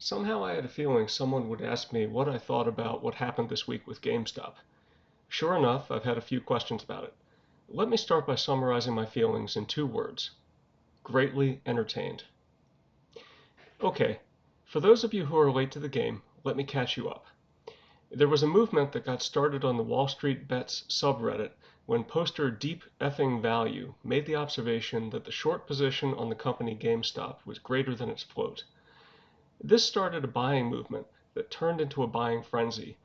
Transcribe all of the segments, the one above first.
Somehow I had a feeling someone would ask me what I thought about what happened this week with GameStop. Sure enough, I've had a few questions about it. Let me start by summarizing my feelings in two words: greatly entertained. Okay, for those of you who are late to the game, let me catch you up. There was a movement that got started on the Wall Street Bets subreddit when poster Deep Effing Value made the observation that the short position on the company GameStop was greater than its float. This started a buying movement that turned into a buying frenzy,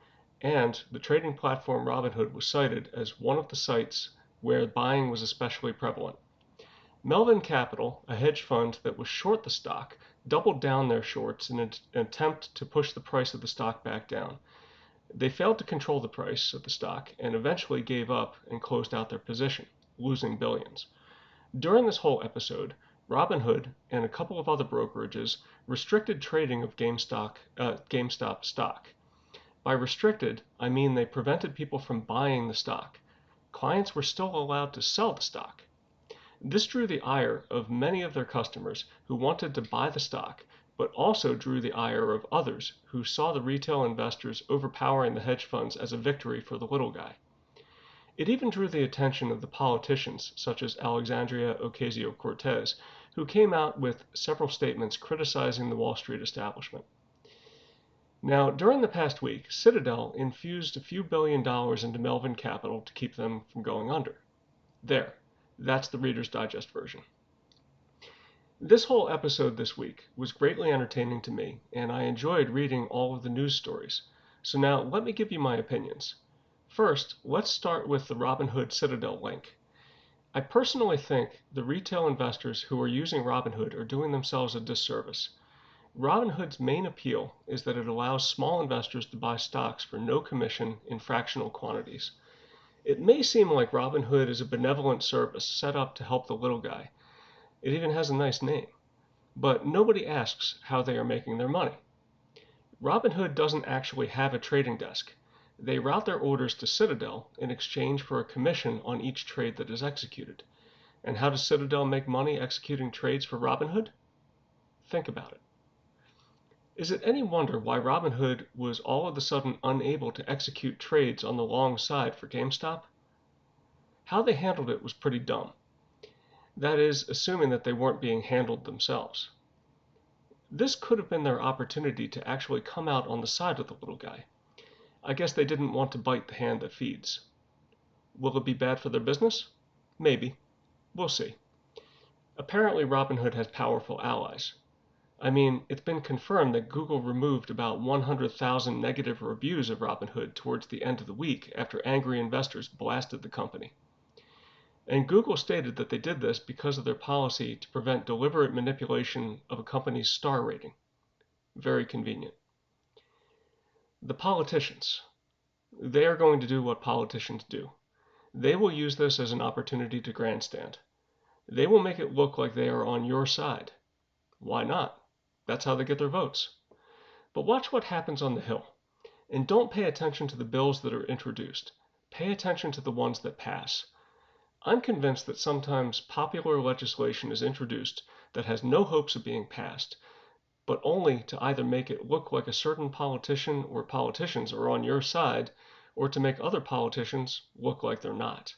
and the trading platform Robinhood was cited as one of the sites where buying was especially prevalent. Melvin Capital, a hedge fund that was short the stock, doubled down their shorts in an attempt to push the price of the stock back down. They failed to control the price of the stock and eventually gave up and closed out their position, losing billions. During this whole episode, Robinhood and a couple of other brokerages restricted trading of GameStop stock. By restricted, I mean they prevented people from buying the stock. Clients were still allowed to sell the stock. This drew the ire of many of their customers who wanted to buy the stock, but also drew the ire of others who saw the retail investors overpowering the hedge funds as a victory for the little guy. It even drew the attention of the politicians such as Alexandria Ocasio-Cortez, who came out with several statements criticizing the Wall Street establishment. Now, during the past week, Citadel infused a few $1 billion into Melvin Capital to keep them from going under. There, that's the Reader's Digest version. This whole episode this week was greatly entertaining to me, and I enjoyed reading all of the news stories. So now let me give you my opinions. First, let's start with the Robinhood Citadel link. I personally think the retail investors who are using Robinhood are doing themselves a disservice. Robinhood's main appeal is that it allows small investors to buy stocks for no commission in fractional quantities. It may seem like Robinhood is a benevolent service set up to help the little guy. It even has a nice name. But nobody asks how they are making their money. Robinhood doesn't actually have a trading desk. They route their orders to Citadel in exchange for a commission on each trade that is executed. And how does Citadel make money executing trades for Robinhood? Think about it. Is it any wonder why Robinhood was all of a sudden unable to execute trades on the long side for GameStop? How they handled it was pretty dumb. That is, assuming that they weren't being handled themselves. This could have been their opportunity to actually come out on the side of the little guy. I guess they didn't want to bite the hand that feeds. Will it be bad for their business? Maybe. We'll see. Apparently Robinhood has powerful allies. I mean, it's been confirmed that Google removed about 100,000 negative reviews of Robinhood towards the end of the week after angry investors blasted the company. And Google stated that they did this because of their policy to prevent deliberate manipulation of a company's star rating. Very convenient. The politicians. They are going to do what politicians do. They will use this as an opportunity to grandstand. They will make it look like they are on your side. Why not? That's how they get their votes. But watch what happens on the Hill. And don't pay attention to the bills that are introduced. Pay attention to the ones that pass. I'm convinced that sometimes popular legislation is introduced that has no hopes of being passed, but only to either make it look like a certain politician or politicians are on your side, or to make other politicians look like they're not.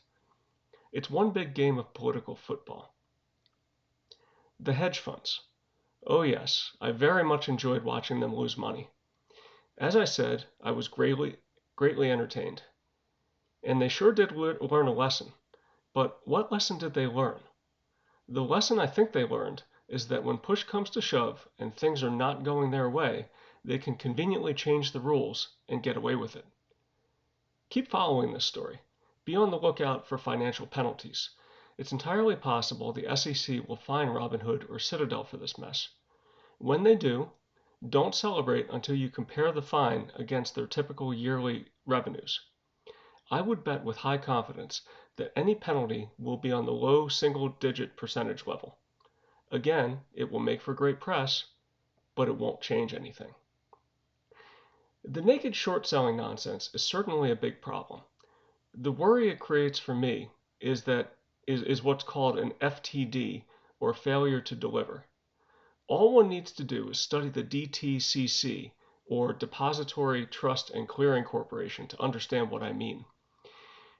It's one big game of political football. The hedge funds. Oh yes, I very much enjoyed watching them lose money. As I said, I was greatly entertained. And they sure did learn a lesson. But what lesson did they learn? The lesson I think they learned is that when push comes to shove and things are not going their way, they can conveniently change the rules and get away with it. Keep following this story. Be on the lookout for financial penalties. It's entirely possible the SEC will fine Robinhood or Citadel for this mess. When they do, don't celebrate until you compare the fine against their typical yearly revenues. I would bet with high confidence that any penalty will be on the low single-digit percentage level. Again, it will make for great press, but it won't change anything. The naked short selling nonsense is certainly a big problem. The worry it creates for me is what's called an FTD, or failure to deliver. All one needs to do is study the DTCC, or Depository Trust and Clearing Corporation, to understand what I mean.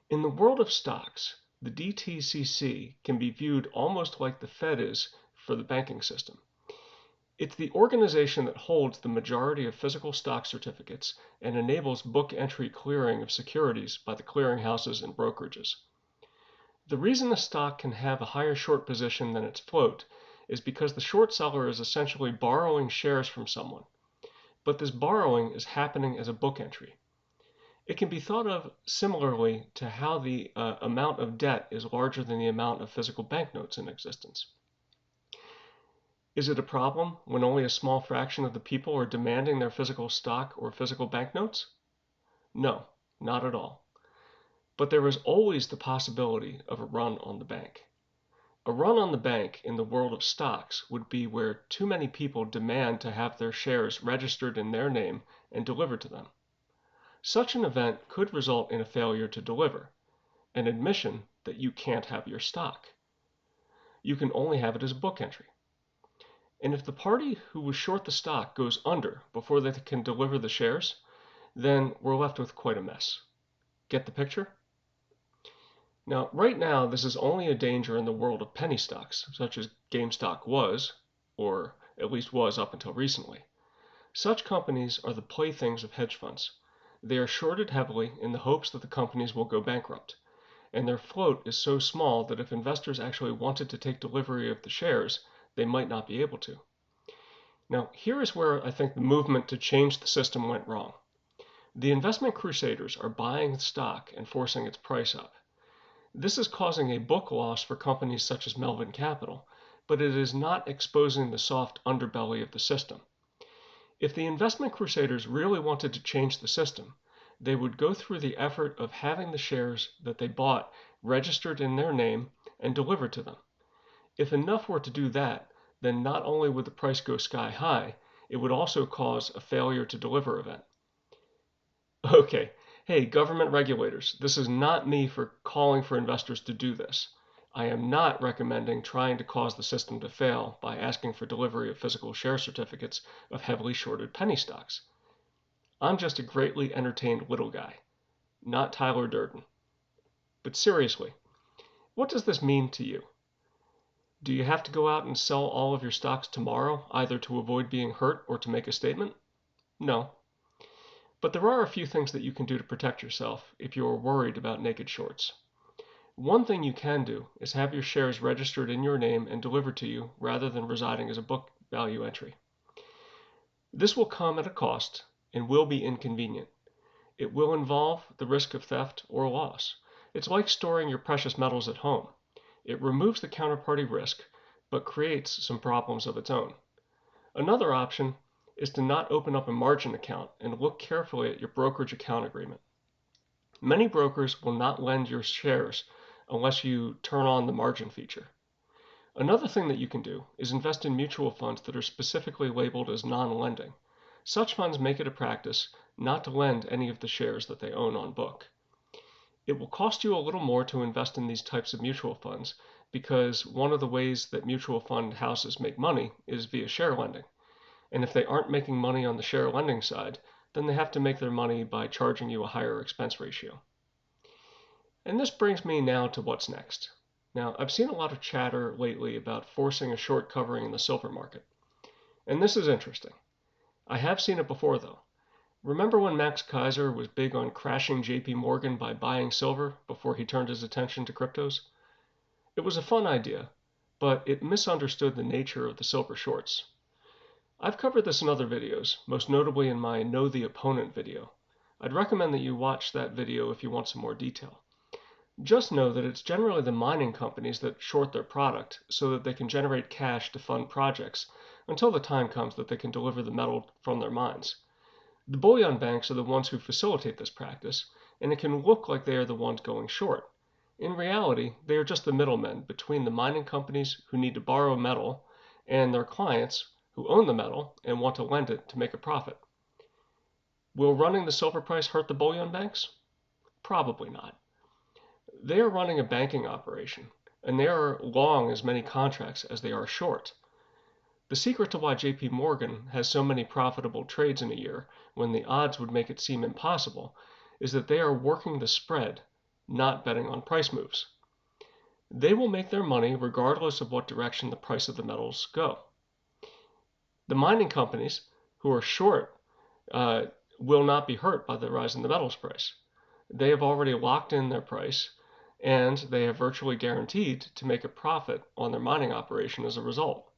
In the world of stocks, the DTCC can be viewed almost like the Fed is for the banking system. It's the organization that holds the majority of physical stock certificates and enables book entry clearing of securities by the clearinghouses and brokerages. The reason a stock can have a higher short position than its float is because the short seller is essentially borrowing shares from someone, but this borrowing is happening as a book entry. It can be thought of similarly to how the amount of debt is larger than the amount of physical banknotes in existence. Is it a problem when only a small fraction of the people are demanding their physical stock or physical banknotes? No, not at all. But there is always the possibility of a run on the bank. A run on the bank in the world of stocks would be where too many people demand to have their shares registered in their name and delivered to them. Such an event could result in a failure to deliver, an admission that you can't have your stock. You can only have it as a book entry. And if the party who was short the stock goes under before they can deliver the shares, then we're left with quite a mess. Get the picture? Now, right now, this is only a danger in the world of penny stocks, such as Gamestop was, or at least was up until recently. Such companies are the playthings of hedge funds. They are shorted heavily in the hopes that the companies will go bankrupt, and their float is so small that if investors actually wanted to take delivery of the shares, they might not be able to. Now, here is where I think the movement to change the system went wrong. The investment crusaders are buying stock and forcing its price up. This is causing a book loss for companies such as Melvin Capital, but it is not exposing the soft underbelly of the system. If the investment crusaders really wanted to change the system, they would go through the effort of having the shares that they bought registered in their name and delivered to them. If enough were to do that, then not only would the price go sky high, it would also cause a failure to deliver event. Okay, hey, government regulators, this is not me for calling for investors to do this. I am not recommending trying to cause the system to fail by asking for delivery of physical share certificates of heavily shorted penny stocks. I'm just a greatly entertained little guy, not Tyler Durden. But seriously, what does this mean to you? Do you have to go out and sell all of your stocks tomorrow, either to avoid being hurt or to make a statement? No. But there are a few things that you can do to protect yourself if you are worried about naked shorts. One thing you can do is have your shares registered in your name and delivered to you rather than residing as a book value entry. This will come at a cost and will be inconvenient. It will involve the risk of theft or loss. It's like storing your precious metals at home. It removes the counterparty risk, but creates some problems of its own. Another option is to not open up a margin account and look carefully at your brokerage account agreement. Many brokers will not lend your shares unless you turn on the margin feature. Another thing that you can do is invest in mutual funds that are specifically labeled as non-lending. Such funds make it a practice not to lend any of the shares that they own on book. It will cost you a little more to invest in these types of mutual funds because one of the ways that mutual fund houses make money is via share lending. And if they aren't making money on the share lending side, then they have to make their money by charging you a higher expense ratio. And this brings me now to what's next. Now, I've seen a lot of chatter lately about forcing a short covering in the silver market. And this is interesting. I have seen it before though. Remember when Max Kaiser was big on crashing JP Morgan by buying silver before he turned his attention to cryptos? It was a fun idea, but it misunderstood the nature of the silver shorts. I've covered this in other videos, most notably in my Know the Opponent video. I'd recommend that you watch that video if you want some more detail. Just know that it's generally the mining companies that short their product so that they can generate cash to fund projects until the time comes that they can deliver the metal from their mines. The bullion banks are the ones who facilitate this practice, and it can look like they are the ones going short. In reality, they are just the middlemen between the mining companies who need to borrow metal and their clients who own the metal and want to lend it to make a profit. Will running the silver price hurt the bullion banks? Probably not. They are running a banking operation, and they are long as many contracts as they are short. The secret to why JP Morgan has so many profitable trades in a year when the odds would make it seem impossible is that they are working the spread, not betting on price moves. They will make their money regardless of what direction the price of the metals go. The mining companies who are short will not be hurt by the rise in the metals price. They have already locked in their price, and they have virtually guaranteed to make a profit on their mining operation as a result.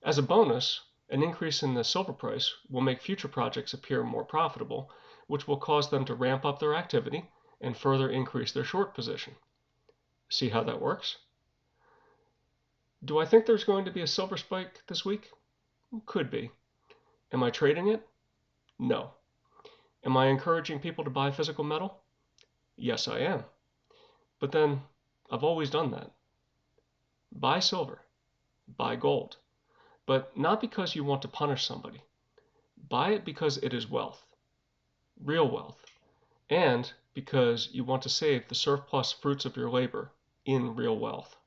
As a bonus, an increase in the silver price will make future projects appear more profitable, which will cause them to ramp up their activity and further increase their short position. See how that works? Do I think there's going to be a silver spike this week? Could be. Am I trading it? No. Am I encouraging people to buy physical metal? Yes, I am. But then, I've always done that. Buy silver. Buy gold. But not because you want to punish somebody. Buy it because it is wealth. Real wealth. And because you want to save the surplus fruits of your labor in real wealth.